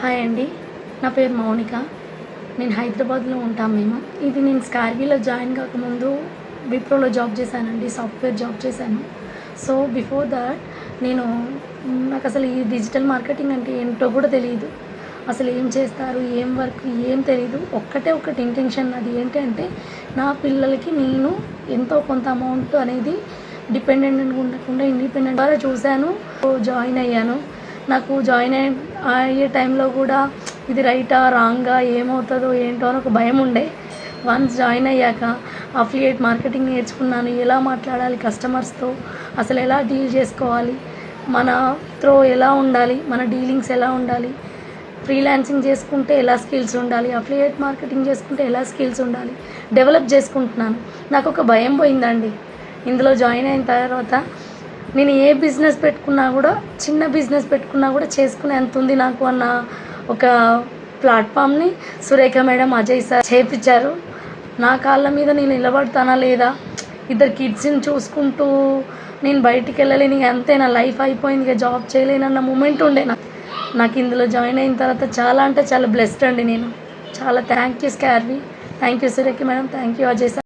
Hi అండి. నా పేరు మౌనిక. నేను హైదరాబాద్లో ఉంటాము మేము. నేను స్కార్వీలో జాయిన్ కాకముందు విప్రోలో జాబ్ చేశానండి. సాఫ్ట్వేర్ జాబ్ చేశాను. సో బిఫోర్ దట్ నేను నాకు అసలు ఈ డిజిటల్ మార్కెటింగ్ అంటే ఏంటో కూడా తెలియదు. అసలు ఏం చేస్తారు, ఏం వర్క్, ఏం తెలీదు. ఒకటి ఇంటెన్షన్ అది ఏంటంటే నా పిల్లలకి నేను ఎంతో కొంత అమౌంట్ అనేది డిపెండెంట్గా ఉండకుండా ఇండిపెండెంట్ ద్వారా చూశాను. జాయిన్ అయ్యాను. నాకు జాయిన్ అయ్యే టైంలో కూడా ఇది రైటా రాంగా ఏమవుతుందో ఏంటో అని ఒక భయం ఉండే. వన్స్ జాయిన్ అయ్యాక అఫిలియేట్ మార్కెటింగ్ నేర్చుకున్నాను. ఎలా మాట్లాడాలి కస్టమర్స్తో, అసలు ఎలా డీల్ చేసుకోవాలి, మన త్రో ఎలా ఉండాలి, మన డీలింగ్స్ ఎలా ఉండాలి, ఫ్రీలాన్సింగ్ చేసుకుంటే ఎలా స్కిల్స్ ఉండాలి, అఫిలియేట్ మార్కెటింగ్ చేసుకుంటే ఎలా స్కిల్స్ ఉండాలి డెవలప్ చేసుకుంటున్నాను. నాకు ఒక భయం పోయిందండి. ఇందులో జాయిన్ అయిన తర్వాత నేను ఏ బిజినెస్ పెట్టుకున్నా కూడా, చిన్న బిజినెస్ పెట్టుకున్నా కూడా చేసుకునే అంత ఉంది నాకు అన్న ఒక ప్లాట్ఫామ్ని సురేఖ మేడం, అజయ్ సార్ చేపించారు. నా కాళ్ళ మీద నేను నిలబడతానా లేదా, ఇద్దరు కిడ్స్ని చూసుకుంటూ నేను బయటికి వెళ్ళలేని, అంతే నా లైఫ్ అయిపోయింది, ఇక జాబ్ చేయలేనన్న మూమెంట్ ఉండే నాకు ఇందులో జాయిన్ అయిన తర్వాత చాలా అంటే చాలా బ్లెస్డ్ అండి. నేను చాలా థ్యాంక్ యూ స్కార్వీ, thank you Surekha madam, thank you Ajay sir.